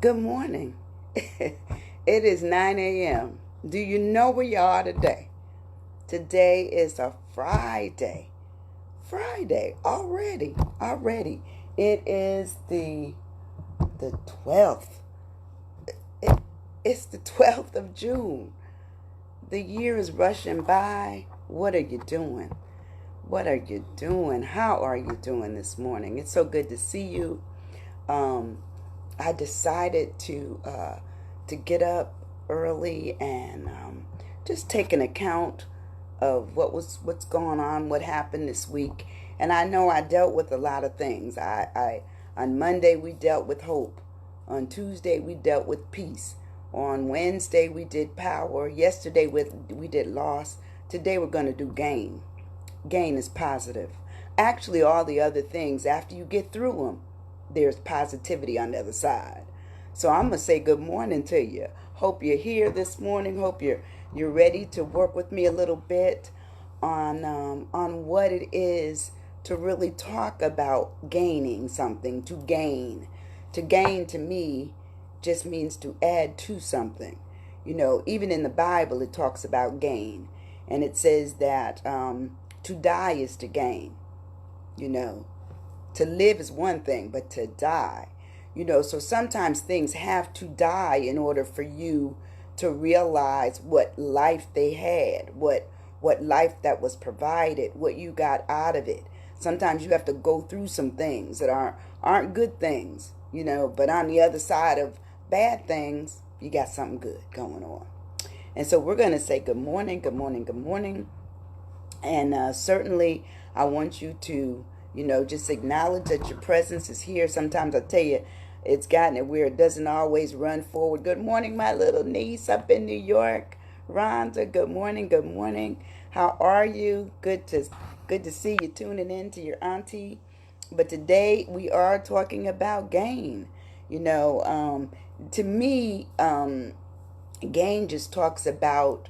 Good morning. It is 9 a.m. Do you know where you are today? Today is a Friday. Friday already. Already. It is the 12th. It's the 12th of June. The year is rushing by. What are you doing? What are you doing? How are you doing this morning? It's so good to see you. I decided to get up early and just take an account of what's going on, what happened this week. And I know I dealt with a lot of things. I on Monday we dealt with hope. On Tuesday we dealt with peace. On Wednesday we did power. Yesterday we did loss. Today we're going to do gain. Gain is positive. Actually, all the other things, after you get through them, there's positivity on the other side. So I'm gonna say good morning to you. Hope you're here this morning. Hope you're ready to work with me a little bit on what it is to really talk about gaining something. To gain to me just means to add to something. You know, even in the Bible it talks about gain, and it says that to die is to gain. You know, to live is one thing, but to die, so sometimes things have to die in order for you to realize what life they had, what life that was provided, what you got out of it. Sometimes you have to go through some things that aren't good things, but on the other side of bad things, you got something good going on. And so we're going to say good morning, good morning, good morning. And certainly I want you to just acknowledge that your presence is here. Sometimes I tell you, it's gotten it where it doesn't always run forward. Good morning, my little niece up in New York. Rhonda, good morning, good morning. How are you? Good to see you tuning in to your auntie. But today we are talking about gain. To me, gain just talks about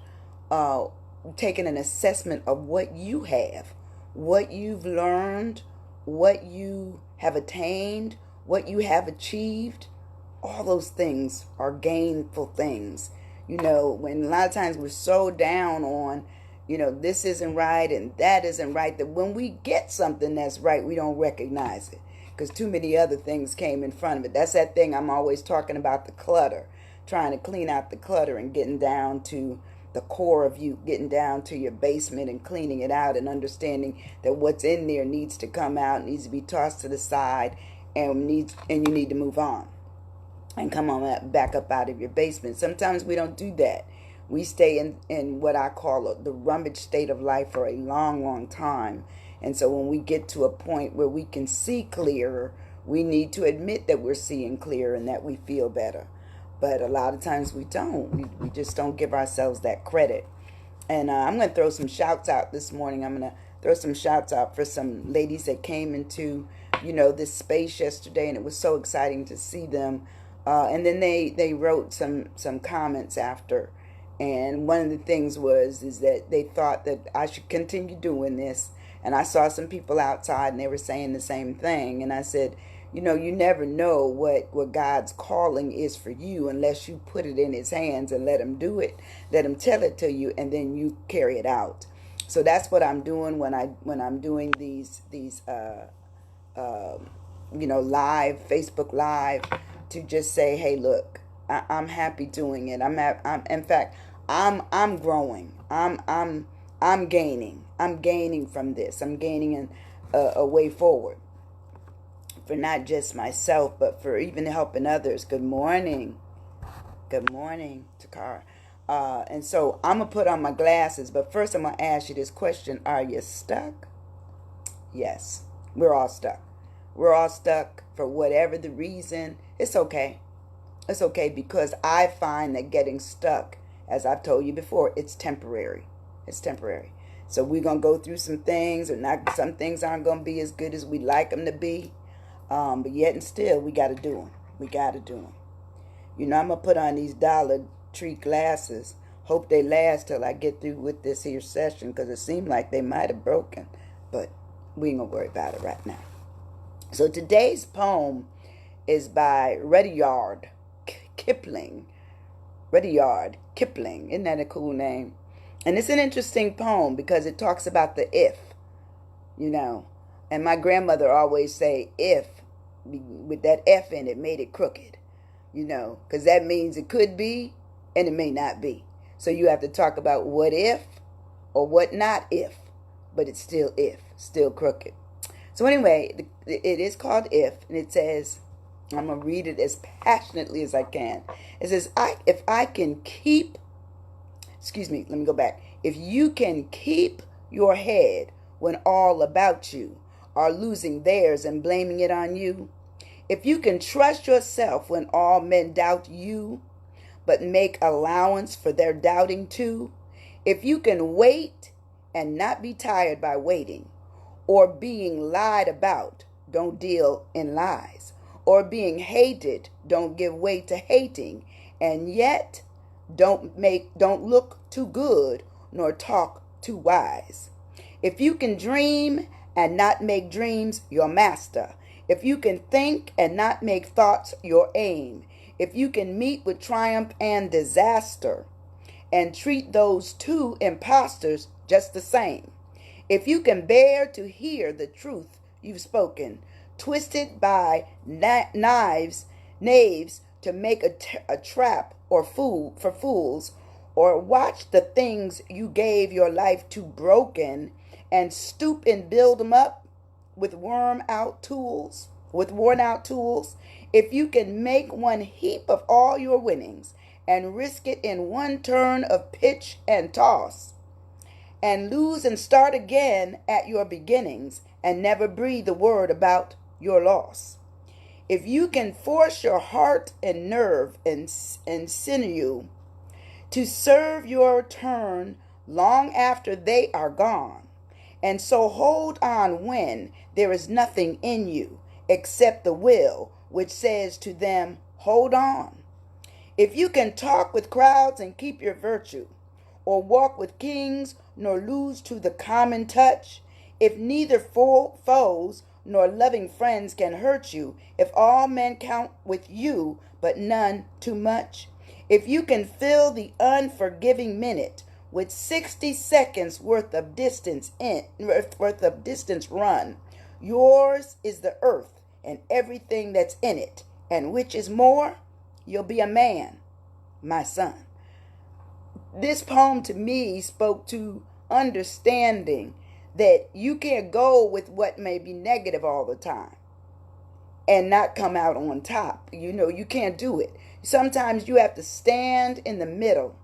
taking an assessment of what you have, what you've learned, what you have attained, what you have achieved. All those things are gainful things. When a lot of times we're so down on, this isn't right and that isn't right, that when we get something that's right, we don't recognize it because too many other things came in front of it. That's that thing I'm always talking about, the clutter, trying to clean out the clutter and getting down to the core of you, getting down to your basement and cleaning it out and understanding that what's in there needs to come out, needs to be tossed to the side, and you need to move on and come on back up out of your basement. Sometimes we don't do that. We stay in what I call the rummage state of life for a long, long time. And so when we get to a point where we can see clearer, we need to admit that we're seeing clearer and that we feel better. But a lot of times we don't. We just don't give ourselves that credit. And I'm going to throw some shouts out this morning. I'm going to throw some shouts out for some ladies that came into, this space yesterday. And it was so exciting to see them. And then they wrote some comments after. And one of the things is that they thought that I should continue doing this. And I saw some people outside and they were saying the same thing. And I said, you never know what God's calling is for you unless you put it in his hands and let him do it, let him tell it to you, and then you carry it out. So that's what I'm doing when I'm doing these live, Facebook Live, to just say, hey, look, I'm happy doing it. In fact, I'm growing. I'm gaining. I'm gaining from this. I'm gaining a way forward. For not just myself, but for even helping others. Good morning. Good morning, Takara. And so I'm going to put on my glasses, but first I'm going to ask you this question. Are you stuck? Yes, we're all stuck. We're all stuck for whatever the reason. It's okay. It's okay, because I find that getting stuck, as I've told you before, it's temporary. It's temporary. So we're going to go through some things, some things aren't going to be as good as we'd like them to be. But yet and still, we got to do them. We got to do them. I'm going to put on these Dollar Tree glasses. Hope they last till I get through with this here session, because it seemed like they might have broken. But we ain't going to worry about it right now. So today's poem is by Rudyard Rudyard Kipling. Isn't that a cool name? And it's an interesting poem because it talks about the if, you know. And my grandmother always say if, with that F in it, made it crooked, you know, because that means it could be and it may not be. So you have to talk about what if or what not if, but it's still if, still crooked. So anyway, it is called If, and it says, I'm going to read it as passionately as I can. It says, if I can keep, excuse me, let me go back. If you can keep your head when all about you are losing theirs and blaming it on you, if you can trust yourself when all men doubt you, but make allowance for their doubting too, if you can wait and not be tired by waiting, or being lied about, don't deal in lies, or being hated, don't give way to hating, and yet don't look too good nor talk too wise. If you can dream and not make dreams your master, if you can think and not make thoughts your aim, if you can meet with triumph and disaster and treat those two impostors just the same, if you can bear to hear the truth you've spoken, twisted by knaves to make a trap or fool for fools, or watch the things you gave your life to broken and stoop and build them up with worn out tools, if you can make one heap of all your winnings and risk it in one turn of pitch and toss, and lose and start again at your beginnings and never breathe a word about your loss. If you can force your heart and nerve and sinew to serve your turn long after they are gone, and so hold on when there is nothing in you except the will which says to them, hold on. If you can talk with crowds and keep your virtue, or walk with kings nor lose to the common touch, if neither foes nor loving friends can hurt you, if all men count with you but none too much, if you can fill the unforgiving minute with 60 seconds worth of distance run, yours is the earth and everything that's in it, and which is more, you'll be a man, my son. This poem to me spoke to understanding that you can't go with what may be negative all the time and not come out on top. You know, you can't do it. Sometimes you have to stand in the middle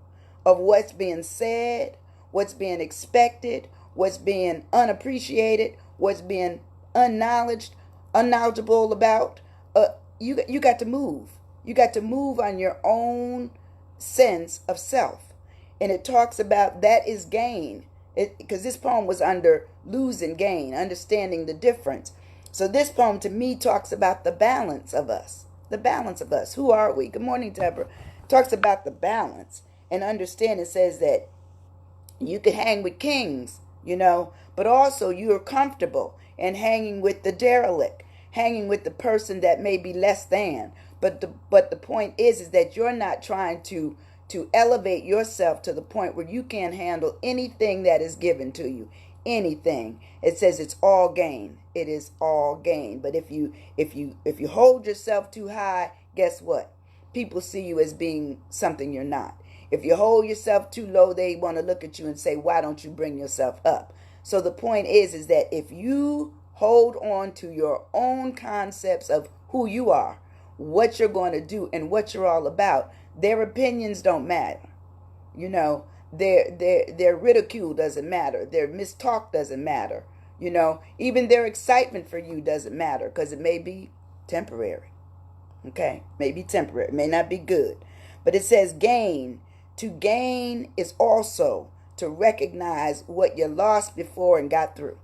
of what's being said, what's being expected, what's being unappreciated, what's being unknowledgeable about. You got to move. You got to move on your own sense of self. And it talks about that is gain. Because this poem was under lose and gain, understanding the difference. So this poem to me talks about the balance of us. The balance of us. Who are we? Good morning, Deborah. Talks about the balance. And understand it says that you can hang with kings, you know, but also you're comfortable in hanging with the derelict, hanging with the person that may be less than. But the point is that you're not trying to elevate yourself to the point where you can't handle anything that is given to you. Anything. It says it's all gain. It is all gain. But if you hold yourself too high, guess what? People see you as being something you're not. If you hold yourself too low, they want to look at you and say, why don't you bring yourself up? So the point is that if you hold on to your own concepts of who you are, what you're going to do, and what you're all about, their opinions don't matter. You know, their ridicule doesn't matter. Their mistalk doesn't matter. You know, even their excitement for you doesn't matter because it may be temporary. Okay, maybe temporary. It may not be good. But it says gain. To gain is also to recognize what you lost before and got through.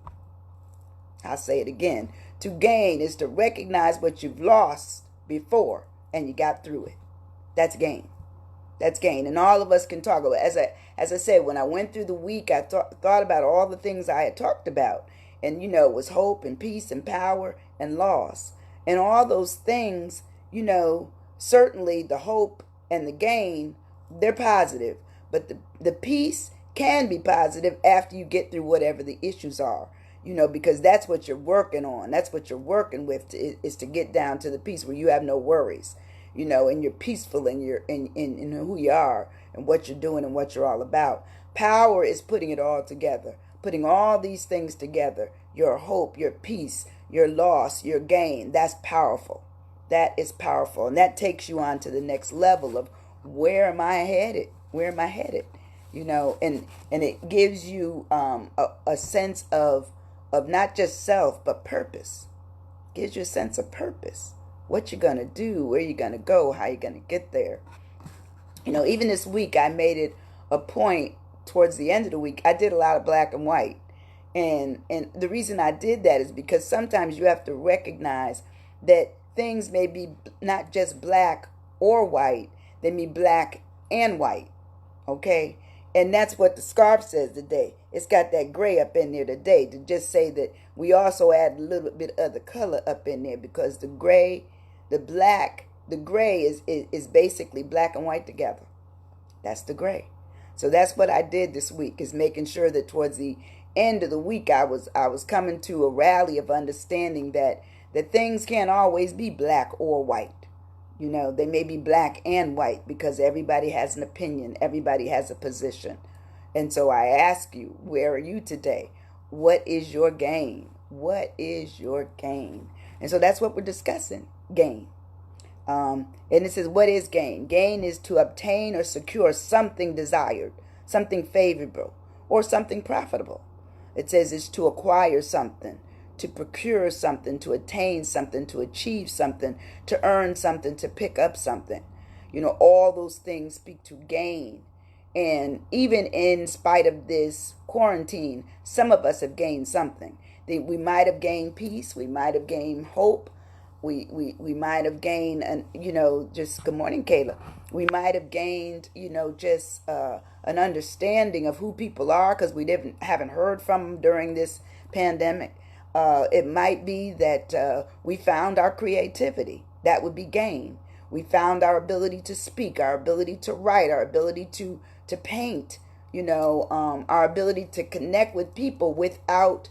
I'll say it again. To gain is to recognize what you've lost before and you got through it. That's gain. That's gain. And all of us can talk about it. As I said, when I went through the week, I thought about all the things I had talked about. And, you know, it was hope and peace and power and loss. And all those things, you know, certainly the hope and the gain, they're positive, but the peace can be positive after you get through whatever the issues are, because that's what you're working on. That's what you're working with, is to get down to the peace where you have no worries, and you're peaceful in who you are and what you're doing and what you're all about. Power is putting it all together, putting all these things together: your hope, your peace, your loss, your gain. That's powerful. That is powerful. And that takes you on to the next level of, where am I headed? Where am I headed? And it gives you a sense of not just self, but purpose. Gives you a sense of purpose. What you're going to do, where you're going to go, how you're going to get there. Even this week, I made it a point towards the end of the week. I did a lot of black and white. And the reason I did that is because sometimes you have to recognize that things may be not just black or white, they may be black and white. Okay? And that's what the scarf says today. It's got that gray up in there today, to just say that we also add a little bit of the color up in there, because the gray, the gray is basically black and white together. That's the gray. So that's what I did this week, is making sure that towards the end of the week I was coming to a rally of understanding that things can't always be black or white. They may be black and white, because everybody has an opinion, everybody has a position. And so I ask you, where are you today? What is your gain? What is your gain? And so that's what we're discussing, gain. And it says, what is gain? Gain is to obtain or secure something desired, something favorable, or something profitable. It says it's to acquire something, to procure something, to attain something, to achieve something, to earn something, to pick up something. All those things speak to gain. And even in spite of this quarantine, some of us have gained something. We might have gained peace. We might have gained hope. We might have gained, just, good morning, Kayla. We might have gained, just an understanding of who people are, because we haven't heard from them during this pandemic. It might be that we found our creativity. That would be gain. We found our ability to speak, our ability to write, our ability to paint, our ability to connect with people without,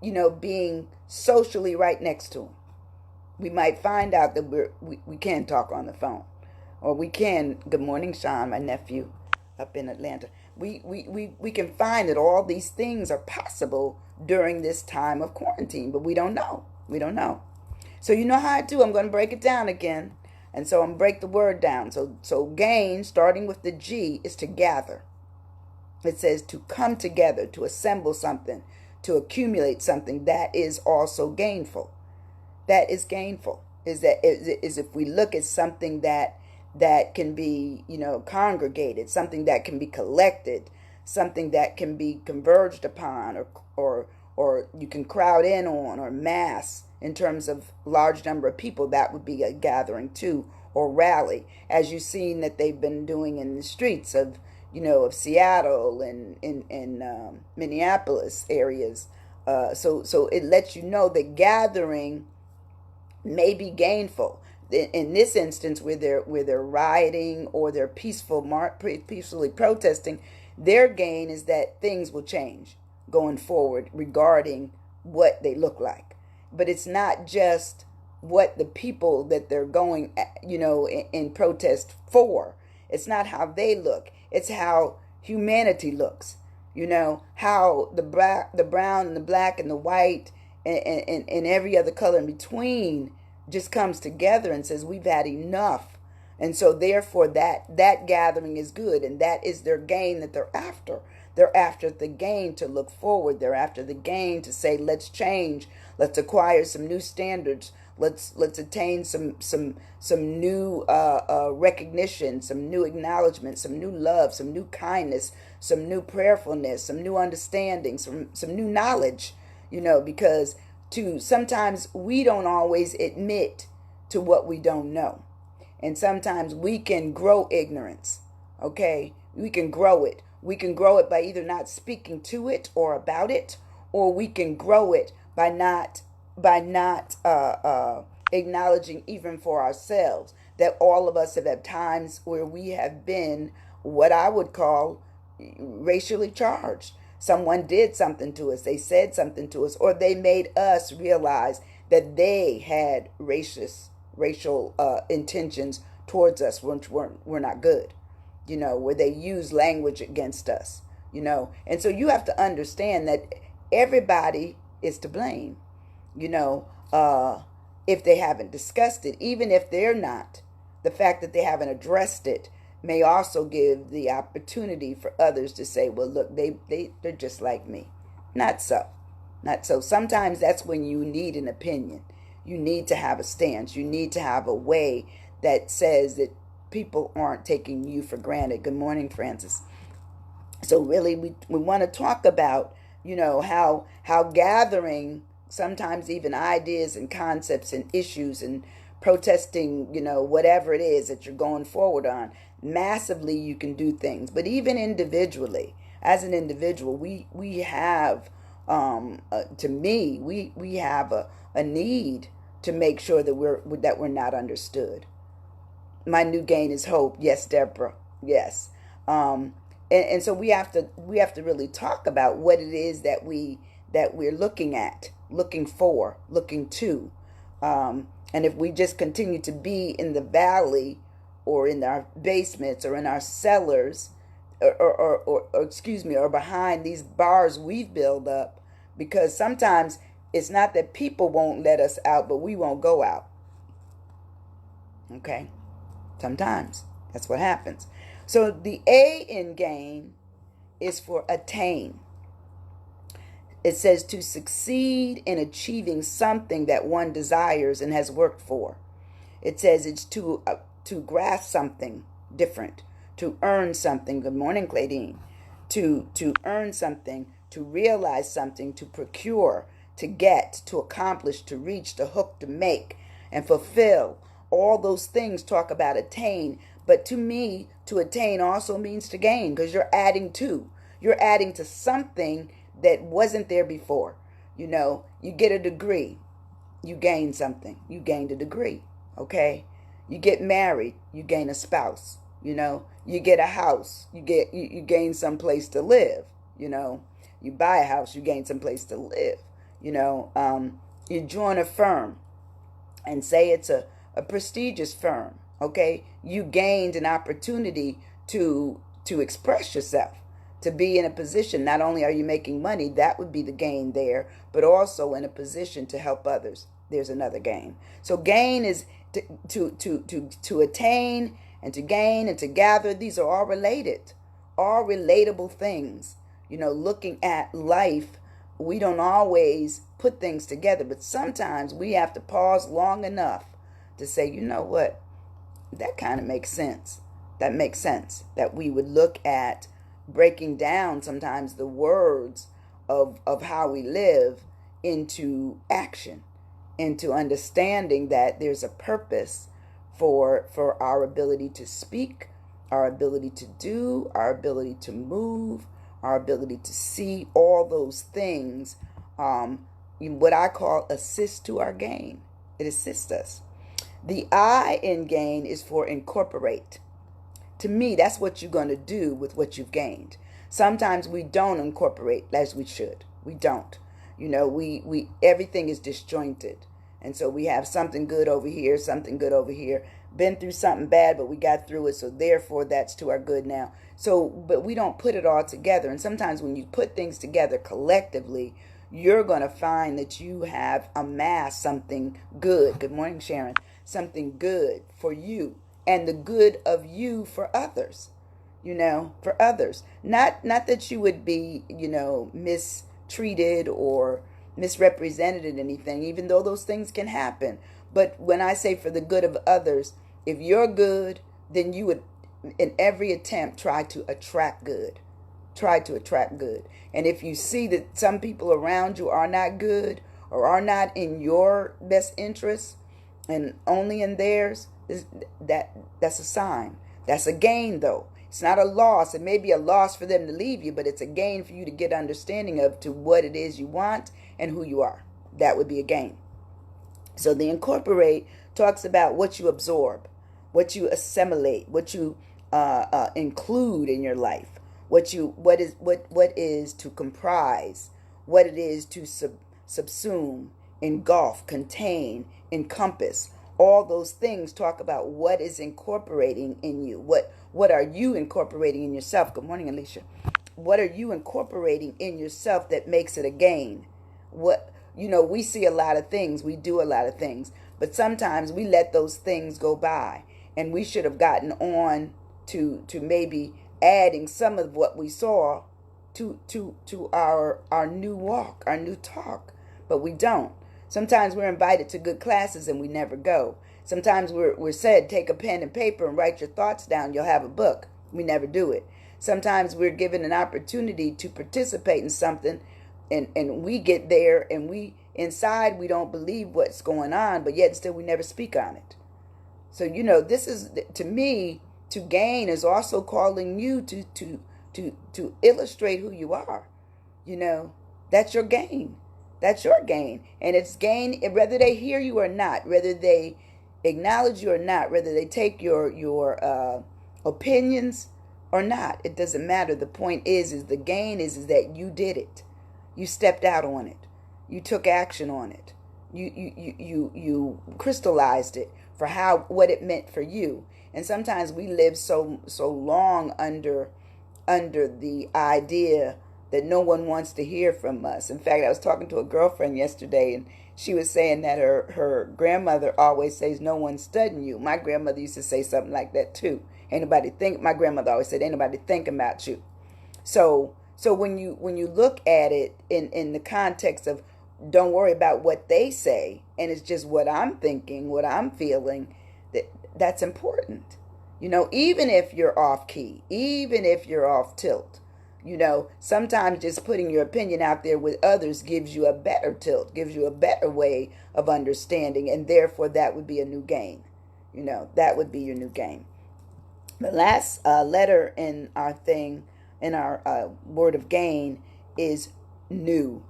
being socially right next to them. We might find out that we can talk on the phone, or we can. Good morning, Sean, my nephew up in Atlanta. We can find that all these things are possible during this time of quarantine, but we don't know. We don't know. So you know how I do. I'm going to break it down again. And so I'm going to break the word down. So gain, starting with the G, is to gather. It says to come together, to assemble something, to accumulate something. That is also gainful. That is gainful. Is if we look at something that can be, congregated, something that can be collected, something that can be converged upon, or you can crowd in on, or mass in terms of large number of people. That would be a gathering too, or rally, as you've seen that they've been doing in the streets of Seattle and in Minneapolis areas. So it lets you know that gathering may be gainful. In this instance, where they're rioting or they're peacefully protesting, their gain is that things will change going forward regarding what they look like. But it's not just what the people that they're going, in protest for. It's not how they look. It's how humanity looks. How the brown and the black and the white and every other color in between just comes together and says, we've had enough. And so therefore that gathering is good, and that is their gain that they're after. They're after the gain to look forward. They're after the gain to say, let's change. Let's acquire some new standards. Let's attain some new recognition, some new acknowledgement, some new love, some new kindness, some new prayerfulness, some new understanding, some new knowledge. Because sometimes we don't always admit to what we don't know. And sometimes we can grow ignorance, okay? We can grow it. We can grow it by either not speaking to it or about it, or we can grow it by not acknowledging even for ourselves that all of us have had times where we have been what I would call racially charged. Someone did something to us, they said something to us, or they made us realize that they had racial intentions towards us, which were not good, where they use language against us, And so you have to understand that everybody is to blame, if they haven't discussed it, even if they're not. The fact that they haven't addressed it may also give the opportunity for others to say, well, look, they're just like me. Not so. Not so. Sometimes that's when you need an opinion. You need to have a stance. You need to have a way that says that people aren't taking you for granted. Good morning, Francis. So really, we want to talk about, how gathering sometimes even ideas and concepts and issues and protesting, whatever it is that you're going forward on, massively you can do things. But even individually, as an individual, we have, to me, we have a need to make sure that we're not understood. My new gain is hope. Yes, Deborah. Yes. And so we have to really talk about what it is that we're looking at, looking for, looking to. And if we just continue to be in the valley or in our basements or in our cellars or behind these bars we've built up, because sometimes it's not that people won't let us out, but we won't go out. Okay? Sometimes that's what happens. So the A in gain is for attain. It says to succeed in achieving something that one desires and has worked for. It says it's to grasp something different, to earn something. Good morning, Claudine. To earn something, to realize something, to procure, to get, to accomplish, to reach, to hook, to make, and fulfill. All those things talk about attain. But to me, to attain also means to gain, because you're adding to. You're adding to something that wasn't there before. You get a degree, you gain something. You gained a degree, okay? You get married, you gain a spouse. You get a house, you gain some place to live. You buy a house, you gain some place to live. You join a firm, and say it's a prestigious firm, okay? You gained an opportunity to express yourself, to be in a position. Not only are you making money, that would be the gain there, but also in a position to help others. There's another gain. So gain is to attain and to gain and to gather. These are all related, all relatable things. Looking at life, we don't always put things together, but sometimes we have to pause long enough to say, you know what, that kind of makes sense. That makes sense. That we would look at breaking down sometimes the words of how we live into action, into understanding that there's a purpose for our ability to speak, our ability to do, our ability to move, our ability to see. All those things, what I call assist to our gain. It assists us. The I in gain is for incorporate. To me, that's what you're going to do with what you've gained. Sometimes we don't incorporate as we should. We don't. We everything is disjointed. And so we have something good over here, something good over here. Been through something bad, but we got through it. So therefore, that's to our good now. So, but we don't put it all together. And sometimes when you put things together collectively, you're going to find that you have amassed something good. Good morning, Sharon. Something good for you and the good of you for others, for others. Not that you would be, mistreated or misrepresented in anything, even though those things can happen. But when I say for the good of others, if you're good, then you would, in every attempt, try to attract good. Try to attract good. And if you see that some people around you are not good or are not in your best interest and only in theirs, that's a sign. That's a gain, though. It's not a loss. It may be a loss for them to leave you, but it's a gain for you to get understanding of to what it is you want and who you are. That would be a gain. So the incorporate talks about what you absorb, what you assimilate, what you include in your life, what is to comprise, what it is to subsume, engulf, contain, encompass. All those things talk about what is incorporating in you. What are you incorporating in yourself? Good morning, Alicia. What are you incorporating in yourself that makes it a gain? We see a lot of things, we do a lot of things, but sometimes we let those things go by, and we should have gotten on to maybe adding some of what we saw to our new walk, our new talk, but we don't. Sometimes we're invited to good classes and we never go. Sometimes we're said, take a pen and paper and write your thoughts down, you'll have a book. We never do it. Sometimes we're given an opportunity to participate in something, and we get there and we inside we don't believe what's going on, but yet still we never speak on it. So this is, to me, to gain is also calling you to illustrate who you are. That's your gain. That's your gain. And it's gain whether they hear you or not, whether they acknowledge you or not, whether they take your opinions or not. It doesn't matter. The point is the gain is that you did it. You stepped out on it. You took action on it. You crystallized it for what it meant for you. And sometimes we live so long under the idea that no one wants to hear from us. In fact, I was talking to a girlfriend yesterday, and she was saying that her grandmother always says, no one's studying you. My grandmother used to say something like that too. My grandmother always said, ain't nobody thinking about you. So when you look at it in the context of, don't worry about what they say, and it's just what I'm thinking, what I'm feeling, that's important. Even if you're off key, even if you're off tilt, sometimes just putting your opinion out there with others gives you a better tilt, gives you a better way of understanding, and therefore that would be a new gain. That would be your new gain. The last letter in our word of gain is new.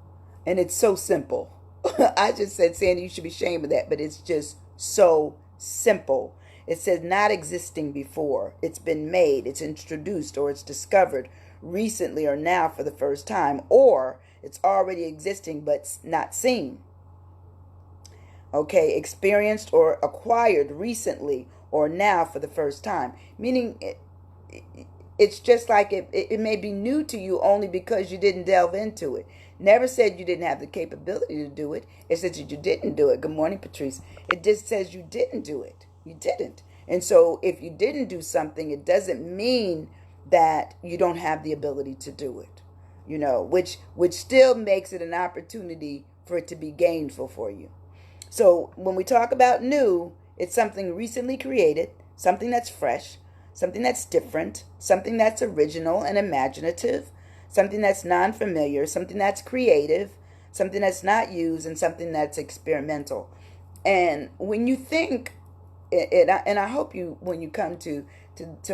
And it's so simple. I just said, Sandy, you should be ashamed of that, but it's just so simple. It says not existing before. It's been made, it's introduced, or it's discovered recently or now for the first time, or it's already existing but not seen. Okay, experienced or acquired recently or now for the first time. Meaning it's just like it may be new to you only because you didn't delve into it. Never said you didn't have the capability to do it. It says that you didn't do it. Good morning, Patrice. It just says you didn't do it. You didn't. And so if you didn't do something, it doesn't mean that you don't have the ability to do it. Which still makes it an opportunity for it to be gainful for you. So when we talk about new, it's something recently created, something that's fresh, something that's different, something that's original and imaginative, something that's non-familiar, something that's creative, something that's not used, and something that's experimental. And when you think, and I hope you, when you come to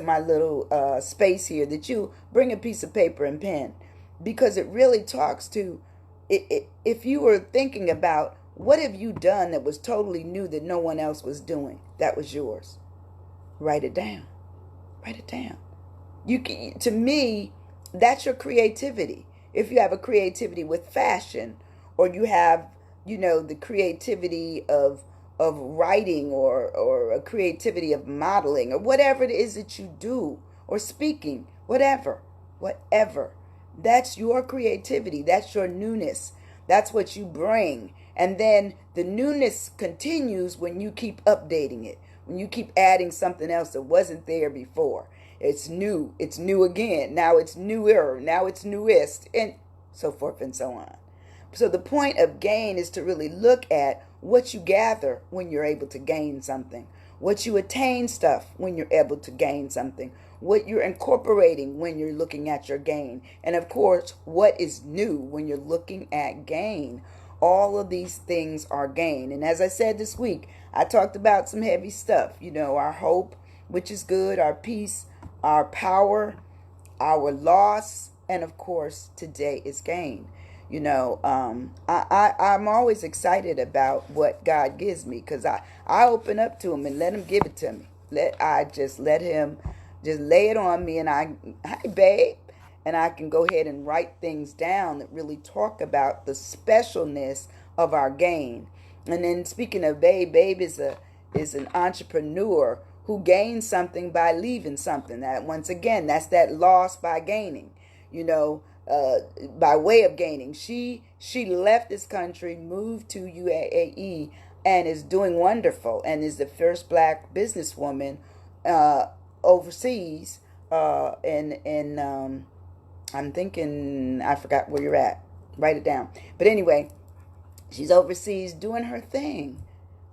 my little space here, that you bring a piece of paper and pen, because it really talks to, if you were thinking about what have you done that was totally new that no one else was doing, that was yours. Write it down. Write it down. To me, that's your creativity. If you have a creativity with fashion, or you have, the creativity of writing, or a creativity of modeling, or whatever it is that you do, or speaking, whatever, that's your creativity. That's your newness. That's what you bring. And then the newness continues when you keep updating it, when you keep adding something else that wasn't there before. It's new. It's new again. Now it's newer. Now it's newest, and so forth and so on. So the point of gain is to really look at what you gather when you're able to gain something, what you attain stuff when you're able to gain something, what you're incorporating when you're looking at your gain, and of course, what is new when you're looking at gain. All of these things are gain. And as I said this week, I talked about some heavy stuff, our hope, which is good, our peace, our power, our loss, and of course, today is gain. I'm always excited about what God gives me, because I open up to him and let him give it to me. I just let him just lay it on me, and hi babe, and I can go ahead and write things down that really talk about the specialness of our gain. And then speaking of babe is an entrepreneur who gains something by leaving something. That once again, that's that loss by gaining. You know, by way of gaining. She left this country, moved to UAE, and is doing wonderful, and is the first black businesswoman overseas. And I'm thinking, I forgot where you're at. Write it down. But anyway, she's overseas doing her thing.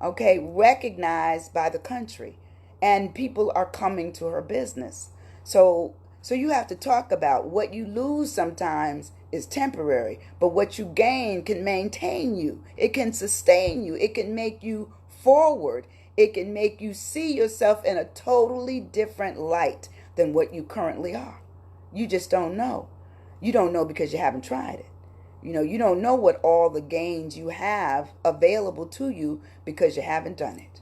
Okay, recognized by the country, and people are coming to her business. So you have to talk about what you lose sometimes is temporary, but what you gain can maintain you. It can sustain you. It can make you forward. It can make you see yourself in a totally different light than what you currently are. You just don't know. You don't know because you haven't tried it. You don't know what all the gains you have available to you because you haven't done it.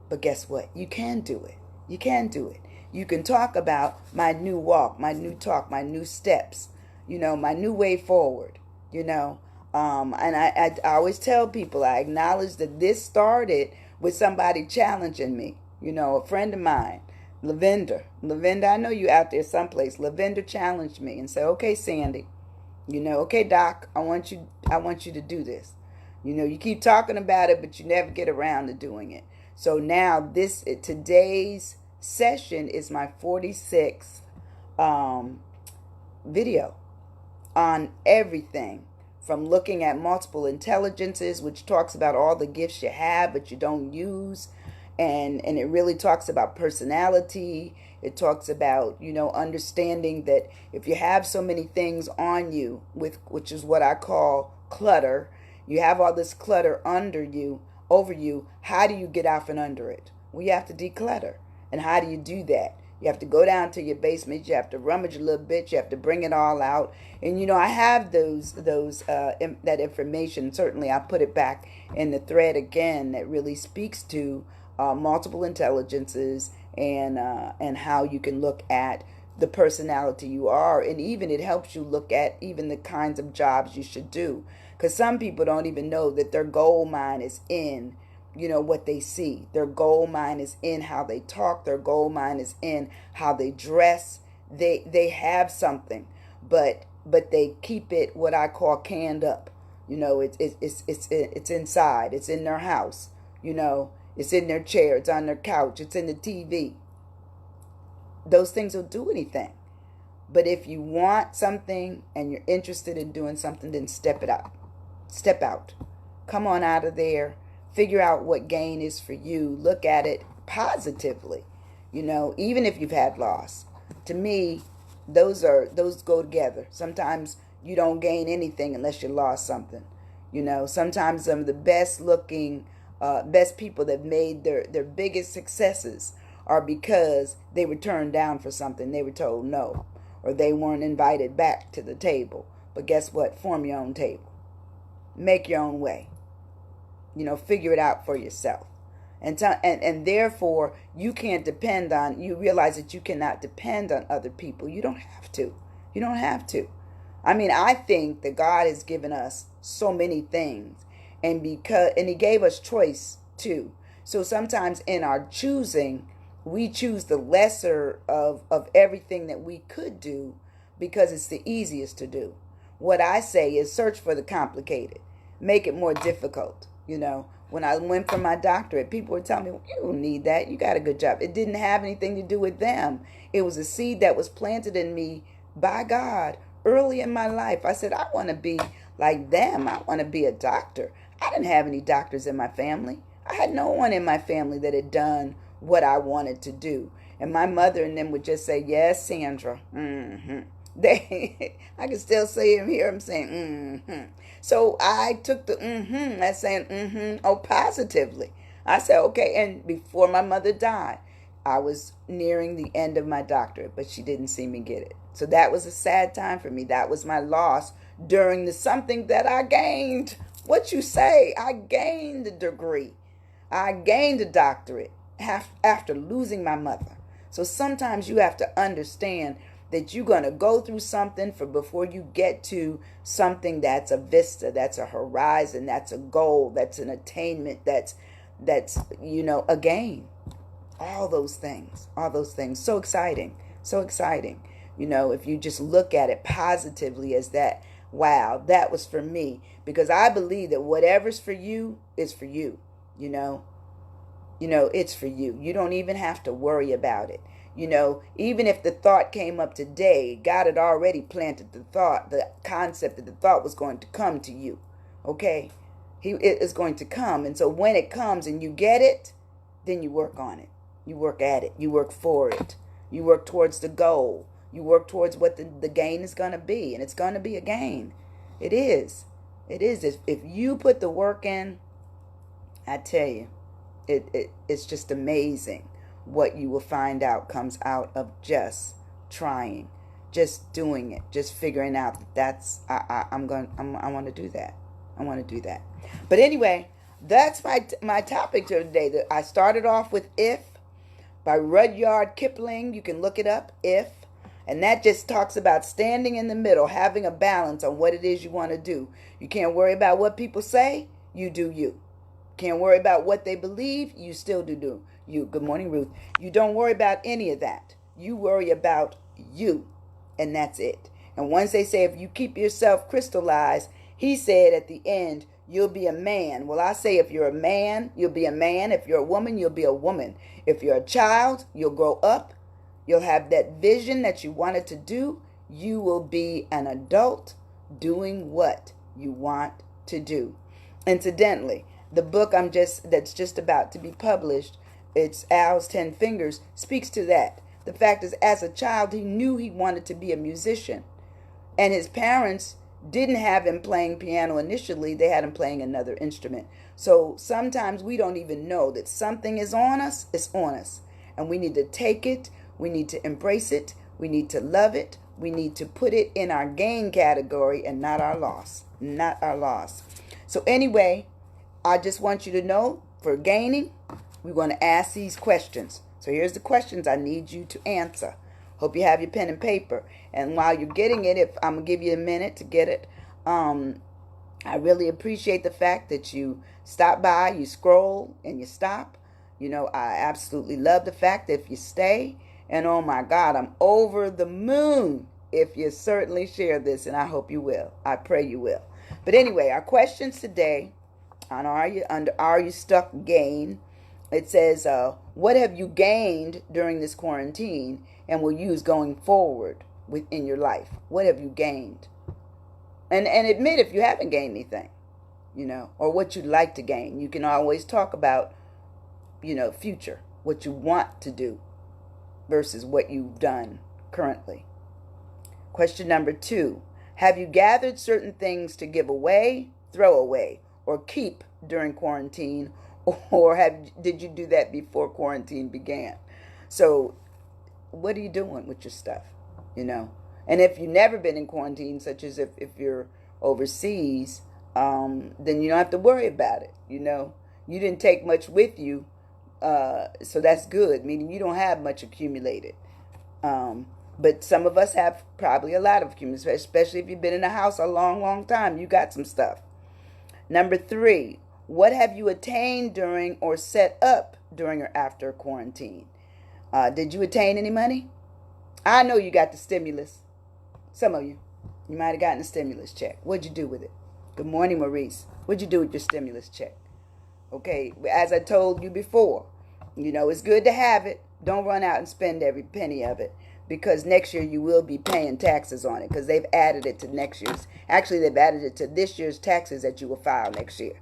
But guess what? You can do it. You can do it. You can talk about my new walk, my new talk, my new steps, my new way forward, And I always tell people, I acknowledge that this started with somebody challenging me. A friend of mine, Lavender, I know you out there someplace. Lavender challenged me and said, okay, Sandy, okay, Doc, I want you to do this. You keep talking about it, but you never get around to doing it. So now today's session is my 46th video on everything from looking at multiple intelligences, which talks about all the gifts you have but you don't use, and it really talks about personality. It talks about understanding that if you have so many things on you, which is what I call clutter, you have all this clutter over you. How do you get out from under it? Well, you have to declutter. And how do you do that? You have to go down to your basement. You have to rummage a little bit. You have to bring it all out. And I have that information. Certainly, I put it back in the thread again that really speaks to multiple intelligences and how you can look at the personality you are, and even it helps you look at even the kinds of jobs you should do. Because some people don't even know that their gold mine is in what they see. Their gold mine is in how they talk. Their gold mine is in how they dress. They have something, but they keep it what I call canned up. It's inside. It's in their house. It's in their chair. It's on their couch. It's in the TV. Those things will do anything. But if you want something and you're interested in doing something, then step it out. Step out. Come on out of there. Figure out what gain is for you. Look at it positively. Even if you've had loss. To me, those go together. Sometimes you don't gain anything unless you lost something. Sometimes some of the best people that made their biggest successes are because they were turned down for something. They were told no, or they weren't invited back to the table. But guess what? Form your own table. Make your own way. Figure it out for yourself. And therefore, you realize that you cannot depend on other people. You don't have to. You don't have to. I mean, I think that God has given us so many things, and He gave us choice too. So sometimes in our choosing, we choose the lesser of everything that we could do because it's the easiest to do. What I say is search for the complicated. Make it more difficult. When I went for my doctorate, people would tell me, well, you don't need that. You got a good job. It didn't have anything to do with them. It was a seed that was planted in me by God early in my life. I said, I want to be like them. I want to be a doctor. I didn't have any doctors in my family. I had no one in my family that had done what I wanted to do. And my mother and them would just say, yes, Sandra. Mm-hmm. I can still hear them saying, mm-hmm. So I took the that's saying, positively. I said, okay. And before my mother died, I was nearing the end of my doctorate, but she didn't see me get it. So that was a sad time for me. That was my loss during something that I gained. What you say? I gained a degree. I gained a doctorate. after losing my mother. So sometimes you have to understand that you're going to go through something for before you get to something that's a vista, that's a horizon, that's a goal, that's an attainment, that's a gain. All those things. So exciting. So exciting. If you just look at it positively as that, wow, that was for me. Because I believe that whatever's for you is for you. It's for you. You don't even have to worry about it. Even if the thought came up today, God had already planted the concept that the thought was going to come to you. Okay? It is going to come. And so when it comes and you get it, then you work on it. You work at it. You work for it. You work towards the goal. You work towards what the gain is going to be. And it's going to be a gain. It is. It is. If you put the work in, I tell you, it's just amazing what you will find out comes out of just trying, just doing it, just figuring out I want to do that. I want to do that. But anyway, that's my topic today. I started off with If by Rudyard Kipling. You can look it up, If. And that just talks about standing in the middle, having a balance on what it is you want to do. You can't worry about what people say. You do you. Can't worry about what they believe. You still do you. Good morning, Ruth. You don't worry about any of that. You worry about you. And that's it. And once they say if you keep yourself crystallized, he said at the end, you'll be a man. Well, I say if you're a man, you'll be a man. If you're a woman, you'll be a woman. If you're a child, you'll grow up. You'll have that vision that you wanted to do. You will be an adult doing what you want to do. Incidentally, the book that's just about to be published, it's Al's 10 Fingers, speaks to that. The fact is, as a child, he knew he wanted to be a musician. And his parents didn't have him playing piano initially. They had him playing another instrument. So sometimes we don't even know that something is on us. It's on us. And we need to take it. We need to embrace it. We need to love it. We need to put it in our gain category and not our loss. Not our loss. So anyway, I just want you to know, for gaining, we want to ask these questions. So here's the questions I need you to answer. Hope you have your pen and paper. And while you're getting it, if I'm going to give you a minute to get it, I really appreciate the fact that you stop by, you scroll, and you stop. I absolutely love the fact that if you stay, and oh my God, I'm over the moon if you certainly share this, and I hope you will. I pray you will. But anyway, our questions today on Are You Stuck Gain? It says, what have you gained during this quarantine and will use going forward within your life? What have you gained? And admit if you haven't gained anything, or what you'd like to gain. You can always talk about, future, what you want to do versus what you've done currently. Question number 2, have you gathered certain things to give away, throw away, or keep during quarantine, or did you do that before quarantine began? So what are you doing with your stuff, And if you've never been in quarantine, such as if you're overseas, then you don't have to worry about it, You didn't take much with you, so that's good, meaning you don't have much accumulated. But some of us have probably a lot of accumulated, especially if you've been in a house a long, long time. You got some stuff. Number 3, what have you attained during or set up during or after quarantine? Did you attain any money? I know you got the stimulus. Some of you might have gotten a stimulus check. What'd you do with it? Good morning, Maurice. What'd you do with your stimulus check? Okay, as I told you before, it's good to have it. Don't run out and spend every penny of it, because next year you will be paying taxes on it, because they've added it to next year's. Actually, they've added it to this year's taxes that you will file next year.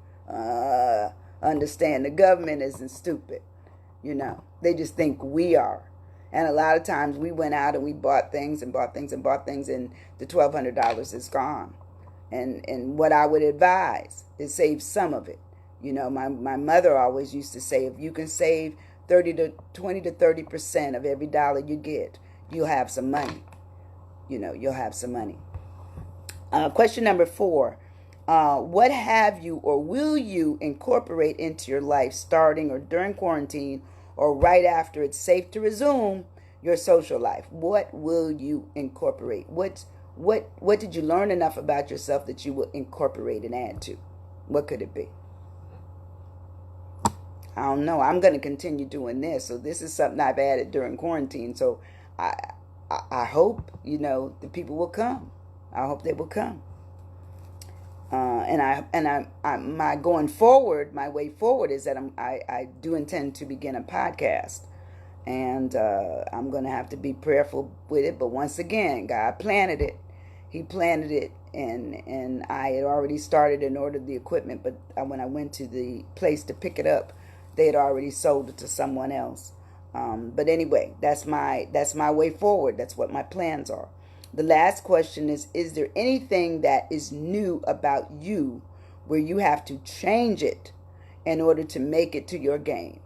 Understand, the government isn't stupid. They just think we are. And a lot of times we went out and we bought things and bought things and bought things, and the $1,200 is gone. And what I would advise is save some of it. My mother always used to say, if you can save 20 to 30% of every dollar you get, you'll have some money. You'll have some money. Question number 4. What have you or will you incorporate into your life starting or during quarantine, or right after it's safe to resume your social life? What will you incorporate? What did you learn enough about yourself that you will incorporate and add to? What could it be? I don't know. I'm going to continue doing this. So this is something I've added during quarantine. So I I hope the people will come. I hope they will come. My going forward, my way forward is that I do intend to begin a podcast, and I'm gonna have to be prayerful with it. But once again, God planted it. He planted it, and I had already started and ordered the equipment. But when I went to the place to pick it up, they had already sold it to someone else. But anyway, that's my way forward. That's what my plans are. The last question is there anything that is new about you where you have to change it in order to make it to your game?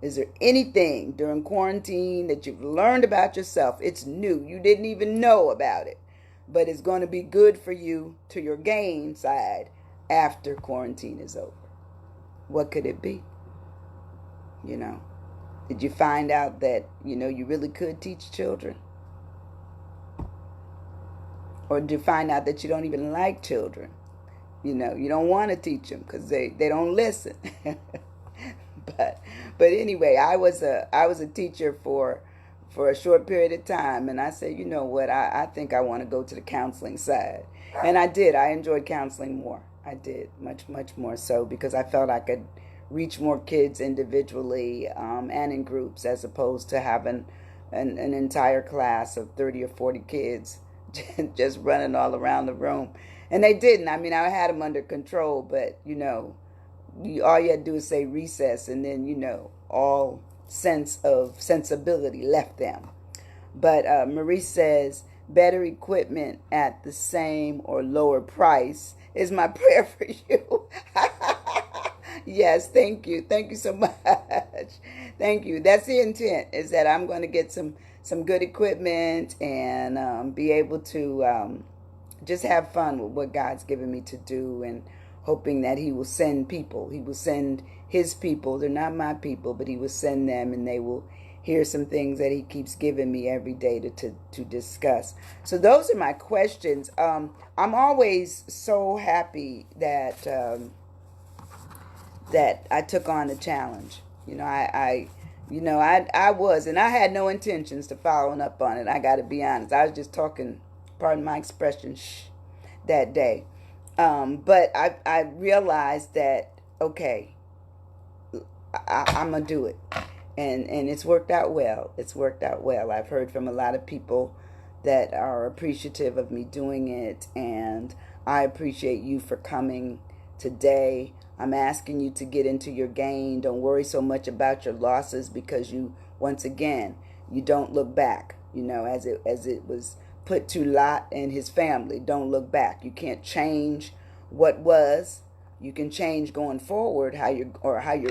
Is there anything during quarantine that you've learned about yourself? It's new. You didn't even know about it, but it's going to be good for you to your gain side after quarantine is over. What could it be? Did you find out that, you really could teach children? Or did you find out that you don't even like children? You don't want to teach them because they don't listen. but anyway, I was a teacher for a short period of time, and I said, you know what, I think I want to go to the counseling side. And I did. I enjoyed counseling more. I did, much, much more so, because I felt I could reach more kids individually and in groups, as opposed to having an entire class of 30 or 40 kids just running all around the room. And they didn't. I mean, I had them under control, but, all you had to do is say recess, and then, all sense of sensibility left them. But Marie says, better equipment at the same or lower price is my prayer for you. Yes, thank you. Thank you so much. Thank you. That's the intent, is that I'm going to get some good equipment and be able to just have fun with what God's given me to do, and hoping that He will send people. He will send His people. They're not my people, but He will send them, and they will hear some things that He keeps giving me every day to discuss. So those are my questions. I'm always so happy that that I took on the challenge. I was, and I had no intentions to following up on it. I got to be honest. I was just talking, pardon my expression, that day. But I realized that, okay, I'm going to do it. And it's worked out well. It's worked out well. I've heard from a lot of people that are appreciative of me doing it, and I appreciate you for coming today. I'm asking you to get into your gain. Don't worry so much about your losses, because once again, you don't look back. As it was put to Lot and his family, don't look back. You can't change what was. You can change going forward how you're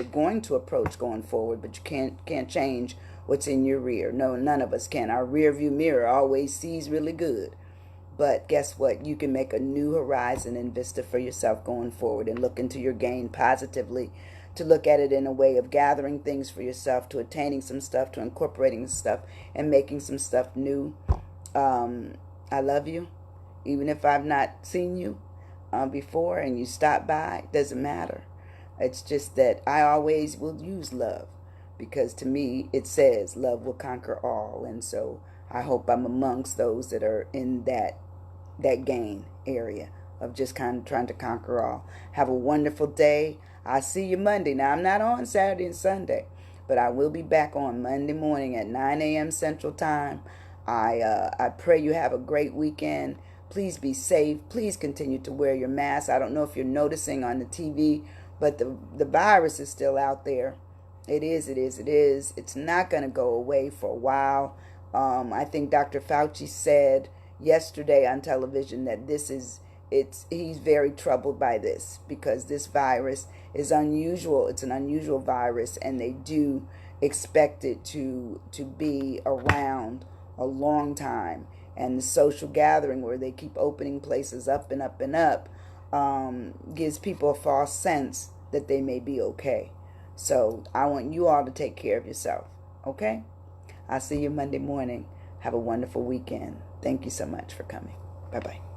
going to approach going forward, but you can't change what's in your rear. No, none of us can. Our rear view mirror always sees really good. But guess what? You can make a new horizon and vista for yourself going forward, and look into your gain positively, to look at it in a way of gathering things for yourself, to attaining some stuff, to incorporating stuff, and making some stuff new. I love you. Even if I've not seen you before and you stop by, it doesn't matter. It's just that I always will use love, because to me it says love will conquer all. And so I hope I'm amongst those that are in that gain area of just kind of trying to conquer all. Have a wonderful day. I'll see you Monday. Now, I'm not on Saturday and Sunday, but I will be back on Monday morning at 9 a.m. Central Time. I pray you have a great weekend. Please be safe. Please continue to wear your mask. I don't know if you're noticing on the TV, but the virus is still out there. It is. It's not going to go away for a while. I think Dr. Fauci said yesterday on television that he's very troubled by this, because this virus is unusual. It's an unusual virus, and they do expect it to be around a long time. And the social gathering, where they keep opening places up and up and up, gives people a false sense that they may be okay. So I want you all to take care of yourself. Okay? I'll see you Monday morning. Have a wonderful weekend. Thank you so much for coming. Bye-bye.